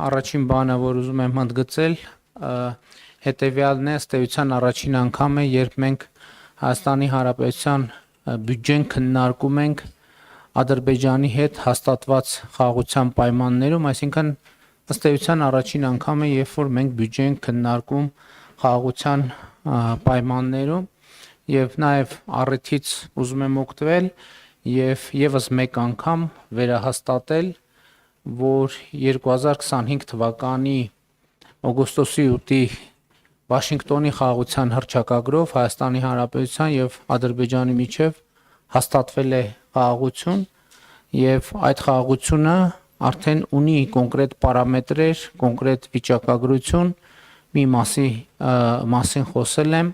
առաջին բանը, որ ուզում եմ ընդգծել, հետևյալն է, ըստ էության առաջին անգամ է, երբ մենք Հայաստանի Հանրապետության բյուջեն քննարկում ենք Ադրբեջանի հետ հաստատված խաղաղության պայմաններում, այսինքն ըստ էության առաջին անգամ է, երբ որ մենք բյուջե ենք քննարկում խաղաղության պայմաններում եւ նաեւ առիթից ուզում եմ օգտվել եւ եւս մեկ անգամ վերահաստատել, որ 2025 թվականի օգոստոսի 8-ի Վաշինգտոնի խաղաղության հռչակագրով Հայաստանի Հանրապետության եւ Ադրբեջանի միջև հաստատվել է խաղաղություն եւ այդ խաղաղությունը արդեն ունի կոնկրետ պարամետրեր, կոնկրետ վիճակագրություն, մի մասին խոսել եմ,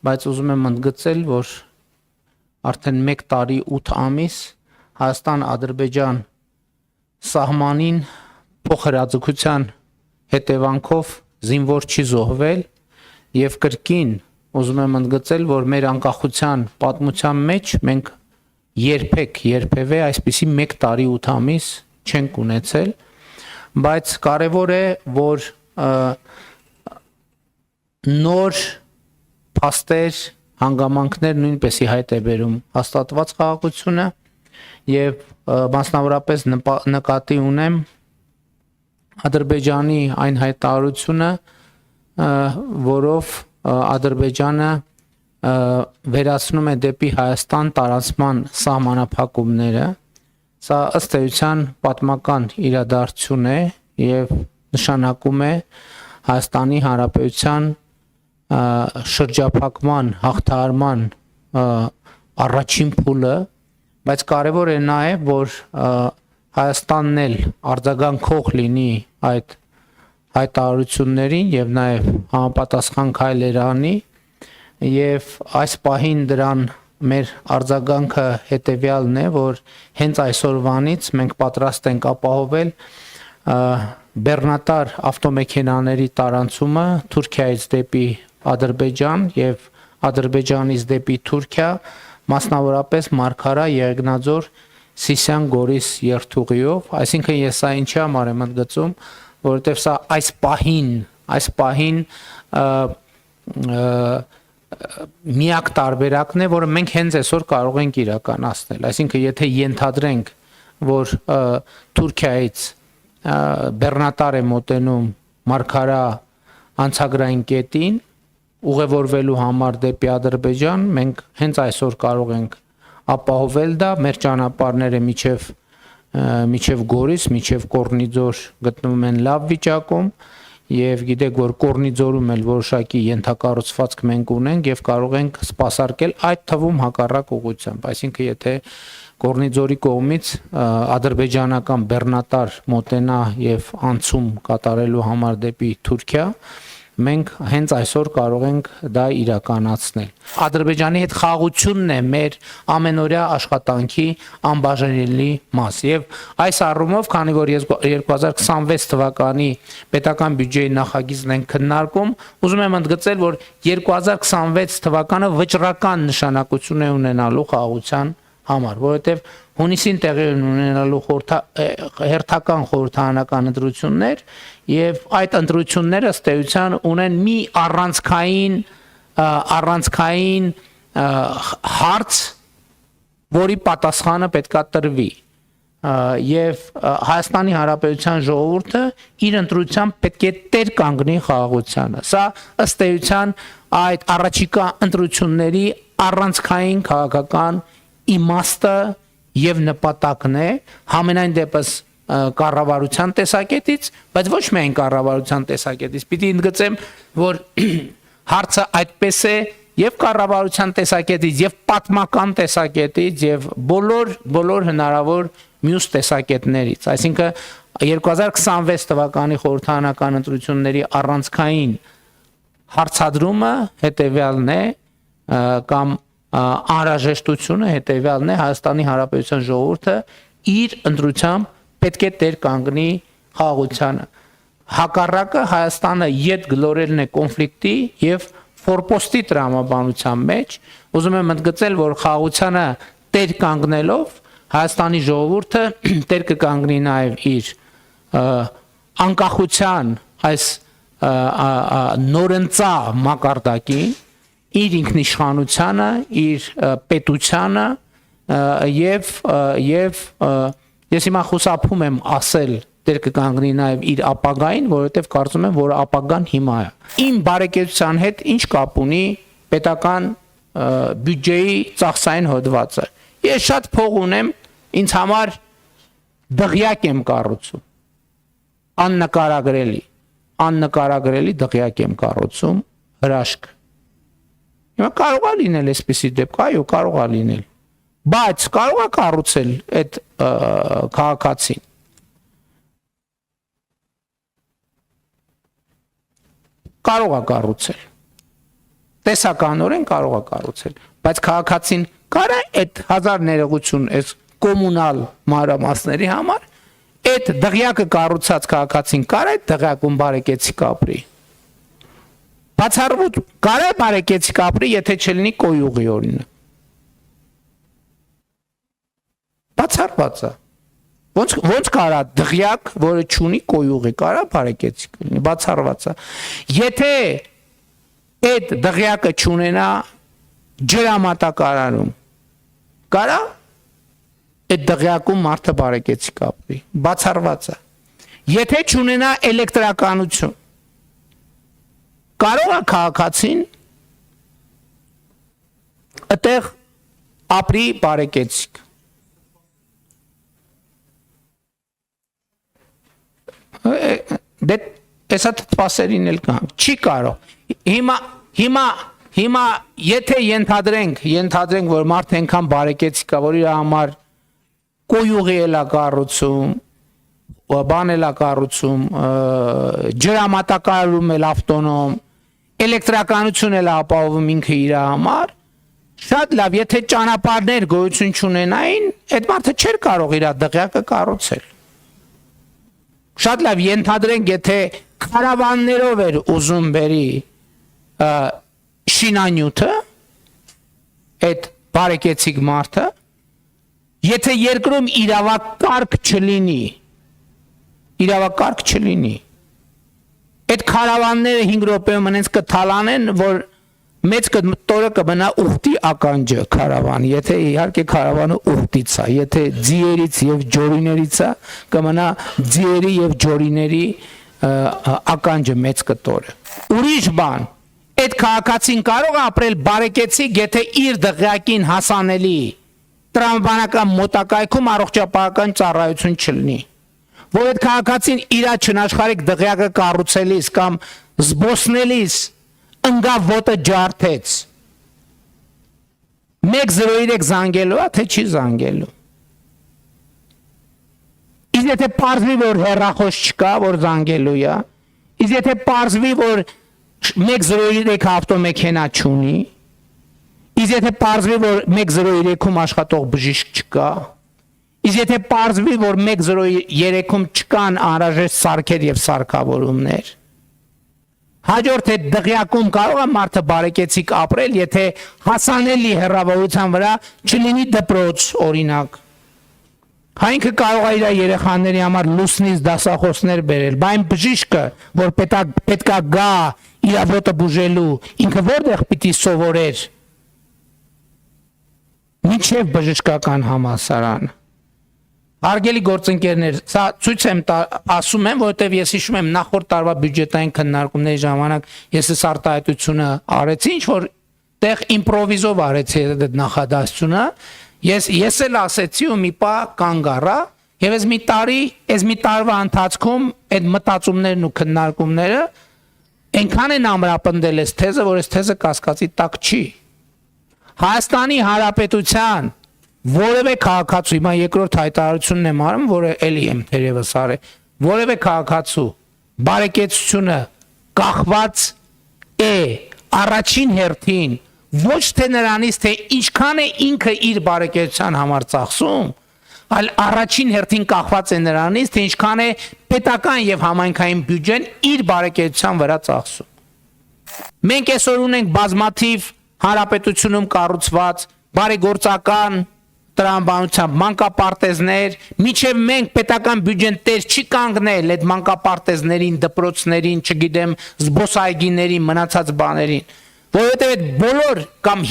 բայց ուզում եմ ընդգծել, որ արդեն 1 տարի 8 ամիս Հայաստան-Ադրբեջան սահմանին փոխհրաձգության հետևանքով զինվոր չի զոհվել եւ կրկին ուզում եմ ընդգծել, որ մեր անկախության պատմության մեջ մենք երբևէ այսպիսի 1 տարի 8 ամիս չենք ունեցել, բայց կարևոր է, որ նոր փաստեր, հանգամանքներ նույնպես հայտ է բերում հաստատված խաղաղությունը եւ մասնավորապես նկատի ունեմ Ադրբեջանի այն հայտարարությունը, որով Ադրբեջանը վերացնում է դեպի Հայաստան տարածման սահմանափակումները, սա ըստ էության պատմական իրադարձություն է եւ նշանակում է Հայաստանի Հանրապետության շրջափակման, հաղթահարման առաջին փուլը, բայց կարևոր է նաև, որ Հայաստանն էլ արձագանքող լինի այդ հայտարարություններին եւ նաև համապատասխան քայլեր անի եւ այս պահին դրան մեր արձագանքը հետեւյալն է, որ հենց այսօրվանից մենք պատրաստ ենք ապահովել բեռնատար ավտոմեքենաների տարանցումը Թուրքիայից դեպի Ադրբեջան եւ Ադրբեջանից դեպի Թուրքիա, մասնավորապես Մարգարա, Եղեգնաձոր, Սիսիան, Գորիս երթուղիով, այսինքն ես սա ինչի համար եմ ընդգծում, որովհետեւ սա այս պահին միակ տարբերակն է, որը մենք հենց այսօր կարող ենք իրականացնել, այսինքն եթե ենթադրենք, որ Թուրքիայից բեռնատար է մոտենում Մարգարա անցագրային կետին ուղևորվելու համար դեպի Ադրբեջան, մենք հենց այսօր կարող ենք ապահովել դա, մեր ճանապարհները միջև Գորիս, միջև Կորնիձոր գտնվում են լավ վիճակում եւ գիտեք, որ Կորնիձորում էլ որոշակի ենթակառուցվածք մենք ունենք եւ կարող ենք սպասարկել այդ թվում հակառակ ուղղությամբ, այսինքն եթե Կորնիձորի կողմից ադրբեջանական բեռնատար մոտենա եւ անցում կատարելու համար դեպի Թուրքիա, մենք հենց այսօր կարող ենք դա իրականացնել։ Ադրբեջանի հետ խաղաղությունն է մեր ամենօրյա աշխատանքի անբաժանելի մաս եւ այս առումով, քանի որ 2026 թվականի պետական բյուջեի նախագիծն են քննարկում, ուզում եմ ընդգծել, որ 2026 թվականը վճռական նշանակություն է ունենալու խաղաղության համար, որովհետև հունիսին տեղի ունենալու հերթական խորհրդարանական ընտրություններ եւ այդ ընտրությունները ըստ էության ունեն մի առանցքային հարց, որի պատասխանը պետքա տրվի եւ Հայաստանի Հանրապետության ժողովուրդը իր ընտրությամբ պետք է տեր կանգնի խաղաղությանը։ Սա ըստ էության այդ առաջիկա ընտրությունների առանցքային քաղաքական իմաստը եւ նպատակն է, համենայն դեպս կառավարության տեսակետից, բայց ոչ միայն կառավարության տեսակետից, պիտի ընդգծեմ, որ հարցը այդպես է եւ կառավարության տեսակետից եւ պատմական տեսակետից եւ բոլոր հնարավոր մյուս տեսակետներից, այսինքն 2026 թվականի խորհրդարանական ընտրությունների առանցքային հարցադրումը հետեւյալն է կամ անհրաժեշտությունը հետեւյալն է Հայաստանի Հանրապետության ժողովուրդը իր ընտրությամբ պետք է տեր կանգնի խաղաղությանը։ Հակառակը Հայաստանը յետ գլորելն է կոնֆլիկտի եւ ֆորպոստի տրամաբանության մեջ, ուզում եմ ընդգծել, որ խաղաղությանը տեր կանգնելով Հայաստանի ժողովուրդը տեր կկանգնի նաեւ իր անկախության այս նորընծա մակարդակին իր ինքնիշխանությանը, իր պետությանը եւ ես հիմա խուսափում եմ ասել դեր կգանգնի նաեւ իր ապագային, որովհետեւ կարծում եմ, որ ապագան հիմա է։ Իմ բարեկեցության հետ ինչ կապ ունի պետական բյուջեի ծախսային հոդվածը։ Ես շատ փող ունեմ, ինձ համար դղյակ եմ կառուցում։ Աննկարագրելի դղյակ եմ կառուցում, հրաշք։ Հիմա կարող է լինել այսպիսի դեպք, այո, կարող է լինել։ Բայց կարող է կառուցել այդ քաղաքացին։ Կարող է կառուցել։ Տեսականորեն կարող է կառուցել, բայց քաղաքացին կարա այդ 1000 ներողություն այս կոմունալ մանրամասների համար այդ դղյակը կառուցած քաղաքացին կարա այդ դղյակում բարեկեցիկ ապրի։ Բացառվում կարա բարեկեցիկ ապրի, եթե չլինի կոյուղի օրինը։ Բացառված է։ Ոնց կարա դղյակ, որը չունի կոյուղի, կարա բարեկեցիկ լինի, բացառված է։ Եթե այդ դղյակը չունենա ջրամատակարանում, կարա այդ դղյակում մարդը բարեկեցիկ ապրի, բացառված է։ Եթե չունենա էլեկտրականություն, կարող է քաղաքացին այդտեղ ապրի բարեկեցիկ։ Դե էսա տպասերին էլ կան, չի կարող։ Հիմա եթե ենթադրենք, որ մարդ այնքան բարեկեցիկ է, որ իր համար կոյուղի էլ է կառուցում, բան էլ է կառուցում, ջրամատակարարում էլ ավտոնոմ, էլեկտրականություն էլ ապահովում ինքը իր համար, շատ լավ, եթե ճանապարհներ գոյություն չունենային, այդ մարդը չէր կարող իր դղյակը կառուցել։ Շատ լավ, ենթադրենք, եթե քարավաններով էր ուզում բերի շինանյութը, այդ բարեկեցիկ մարդը, եթե երկրում իրավակարգ չլինի, այդ քարավանները 5 րոպեում հենց կթալանեն, որ մեծ տորը կմնա ուխտի ականջը քարավան, եթե իհարկե քարավանը ուխտից է, եթե ձիերից եւ ջորիներից է, կմնա ձիերի եւ ջորիների ականջը մեծ կտորը։ Ուրիշ բան, այդ քաղաքացին կարող է ապրել բարեկեցիկ, եթե իր դղյակին հասանելի տրամաբանական մոտակայքում առողջապահական ծառայություն չլինի։ Որ այդ քաղաքացին իր չնաշխարհիկ դղյակը կառուցելիս կամ զբոսնելիս ընկավ ոտը ջարդեց։ 103 զանգելու է, թե չի զանգելու։ Իսկ եթե պարզվի, որ հեռախոս չկա, որ զանգելու է, իսկ եթե պարզվի, որ 103 ավտոմեքենա չունի, իսկ եթե պարզվի, որ 103-ում աշխատող բժիշկ չկա, իսկ եթե պարզվի, որ 103-ում չկան անհրաժեշտ սարքեր եւ սարքավորումներ, հաջորդ այդ դղյակում կարող է մարդը բարեկեցիկ ապրել, եթե հասանելի հեռավորության վրա չլինի դպրոց, օրինակ։ Ինքը կարող է իր երեխաների համար լուսնից դասախոսներ բերել, բայց բժիշկը, որ պետքա գա իր ոտը բուժելու, ինքը որտեղ պիտի սովորեր։ Մինչև բժշկական համալսարան։ Հարգելի գործընկերներ, սա ցույց եմ ասում եմ, որովհետև ես հիշում եմ նախորդ տարվա բյուջետային քննարկումների ժամանակ ես այս արտահայտությունը արեցի, ինչ որ տեղ իմպրովիզով արեցի այդ նախադասությունը, ես էլ ասեցի ու մի պա կանգ առա, եւ այս մի տարվա ընթացքում այդ մտածումներն ու քննարկումները այնքան են ամրապնդել այս թեզը, որ այս թեզը կասկածի տակ չի։ Հայաստանի Հանրապետության որևէ քաղաքացու, հիմա երկրորդ հայտարարությունն եմ արում, որը էլի եմ թերևս արել, որևէ քաղաքացու բարեկեցությունը կախված է առաջին հերթին ոչ թե նրանից, թե ինչքան է ինքը իր բարեկեցության համար ծախսում, այլ առաջին հերթին կախված է նրանից, թե ինչքան է պետական եւ համայնքային բյուջեն իր բարեկեցության վրա ծախսում։ Մենք այսօր ունենք բազմաթիվ հանրապետությունում կառուցված բարեգործական տրամաբանությամբ մանկապարտեզներ, միջև մենք պետական բյուջեն տեր չի կանգնել այդ մանկապարտեզներին, դպրոցներին, չգիտեմ, զբոսայգիներին, մնացած բաներին, որովհետև այդ բոլոր կամ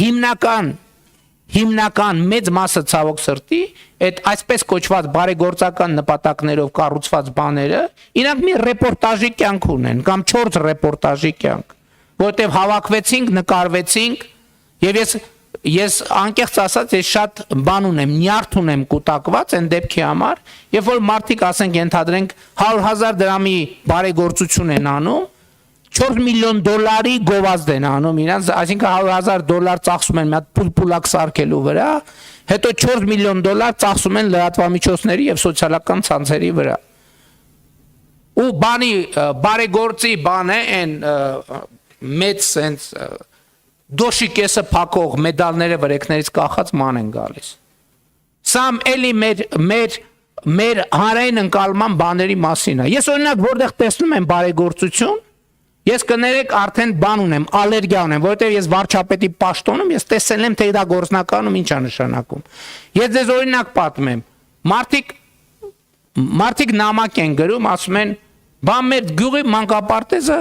հիմնական մեծ մասը ցավոք սրտի այդ այսպես կոչված բարեգործական նպատակներով կառուցված բաները իրանք մի ռեպորտաժի կյանք ունեն կամ 4 ռեպորտաժի կյանք, որովհետև հավաքվեցինք, նկարվեցինք եւ ես անկեղծ ասած ես շատ բան ունեմ, նյարդ ունեմ կուտակված այն դեպքի համար, երբ որ մարդիկ ասենք ենթադրենք 100,000 դրամի բարեգործություն են անում, 4 միլիոն դոլարի գովազդ են անում իրանց, այսինքն 100,000 դոլար ծախսում են մի հատ պուլպուլակ սարքելու վրա, հետո 4 միլիոն դոլար ծախսում են լրատվամիջոցների եւ սոցիալական ցանցերի վրա։ Ու բանի բարեգործի բան է այն մեծ sense դոշի կեսը փակող մեդալները վրեքներից կախած ման են գալիս։ Սա էլի մեր հանրային ընկալման բաների մասին է։ Ես օրինակ որտեղ տեսնում եմ բարեգործություն, ես կներեք արդեն բան ունեմ, ալերգիա ունեմ, որովհետև ես վարչապետի պաշտոնում ես տեսել եմ թե դա գործնականում ինչ է նշանակում։ Ես ձեզ օրինակ պատմեմ։ Մարդիկ նամակ են գրում, ասում են, բան մեր գյուղի մանկապարտեզը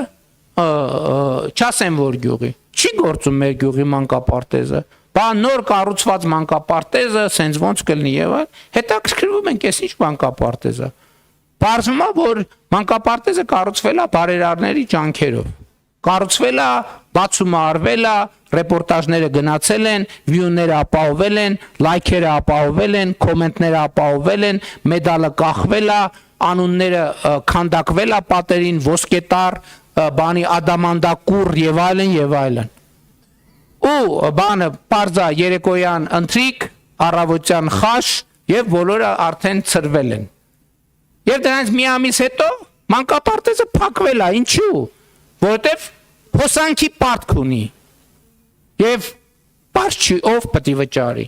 չասեմ որ գյուղի, չի գործում մեր գյուղի մանկապարտեզը, բան նոր կառուցված մանկապարտեզը, սենց ոնց կլինի եւ այլ, հետաքրքրվում ենք ես ինչ մանկապարտեզը։ Բարձվում է, որ մանկապարտեզը կառուցվել է բարերարների ջանքերով, կառուցվել է, բացումը արվել է, ռեպորտաժները գնացել են, վյուները ապահովել են, լայքերը ապահովել են, կոմենտները ապահովել են, մեդալը կախվել է, անունները քանդակվել է պատերին, ոսկետար, բանի ադամանդակուր եւ այլն եւ այլն։ Ու բանը պարզա երեկոյան ընթրիկ, առավոտյան խաշ եւ բոլորը արդեն ծրվել են։ Եվ դրանից մի ամիս հետո մանկապարտեզը փակվել է, ինչու՞։ Որովհետեւ հոսանքի պարտք ունի։ Եվ պարզ չի ով պետք է վճարի։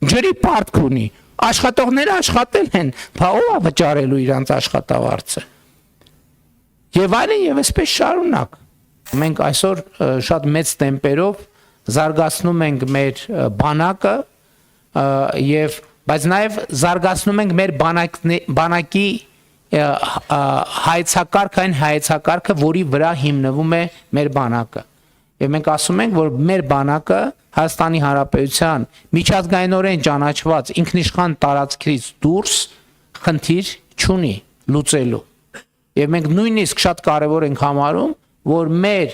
Ջրի պարտք ունի։ Աշխատողները աշխատել են, բա ով է վճարելու իրանց աշխատավարձը։ Եվ այլն եւ այսպես շարունակ։ Մենք այսօր շատ մեծ տեմպերով զարգացնում ենք մեր բանակը եւ բայց նաեւ զարգացնում ենք մեր բանակի հայեցակարգը, որի վրա հիմնվում է մեր բանակը։ Եվ մենք ասում ենք, որ մեր բանակը Հայաստանի Հանրապետության միջազգայինորեն ճանաչված ինքնիշխան տարածքից դուրս խնդիր չունի լուծելու։ Եվ մենք նույնիսկ շատ կարևոր ենք համարում, որ մեր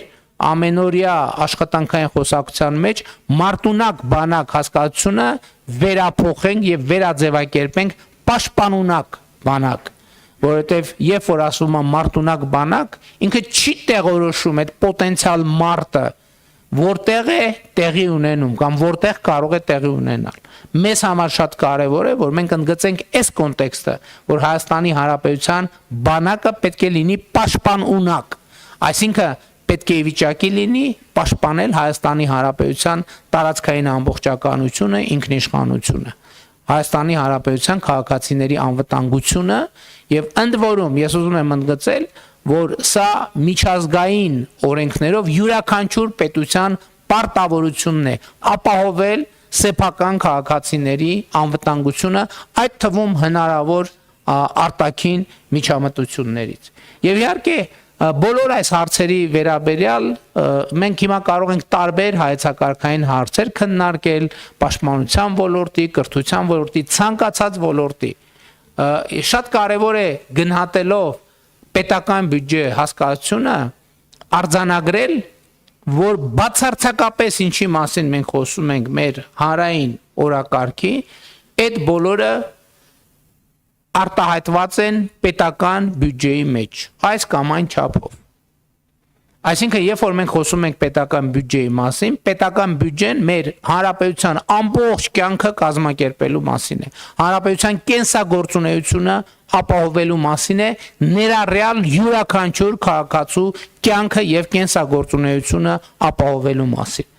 ամենօրյա աշխատանքային խոսակցության մեջ մարտունակ բանակ հասկացությունը վերափոխենք եւ վերաձևակերպենք պաշտպանունակ բանակ, որովհետեւ երբ որ ասում եմ մարտունակ բանակ, ինքը չի տեղորոշում այդ պոտենցիալ մարտը, որտեղ է տեղի ունենում կամ որտեղ կարող է տեղի ունենալ։ Մեզ համար շատ կարևոր է, որ մենք ընդգծենք այս կոնտեքստը, որ Հայաստանի Հանրապետության բանակը պետք է լինի պաշտպանունակ, այսինքն պետք է վիճակի լինի պաշտպանել Հայաստանի Հանրապետության տարածքային ամբողջականությունը, ինքնիշխանությունը, Հայաստանի Հանրապետության քաղաքացիների անվտանգությունը եւ ընդ որում ես ուզում եմ ընդգծել, որ սա միջազգային օրենքներով յուրաքանչյուր պետության պարտավորությունն է ապահովել սեփական քաղաքացիների անվտանգությունը, այդ թվում հնարավոր արտաքին միջամտություններից։ Եվ իհարկե բոլոր այս հարցերի վերաբերյալ մենք հիմա կարող ենք տարբեր հայեցակարգային հարցեր քննարկել պաշտպանության ոլորտի, կրթության ոլորտի, ցանկացած ոլորտի։ Շատ կարևոր է գնահատելով պետական բյուջե հասկացությունը արձանագրել, որ բացարձակապես ինչի մասին մենք խոսում ենք մեր հանրային օրակարգի, այդ բոլորը արտահայտված են պետական բյուջեի մեջ, այս կամ այն չափով։ Այսինքն, երբ որ մենք խոսում ենք պետական բյուջեի մասին, պետական բյուջեն մեր հանրապետության ամբողջ կյանքը կազմակերպելու մասին է։ Հանրապետության կենսագործունեությունը ապահովելու մասին է, ներառյալ յուրաքանչյուր քաղաքացու կյանքը եւ կենսագործունեությունը ապահովելու մասին։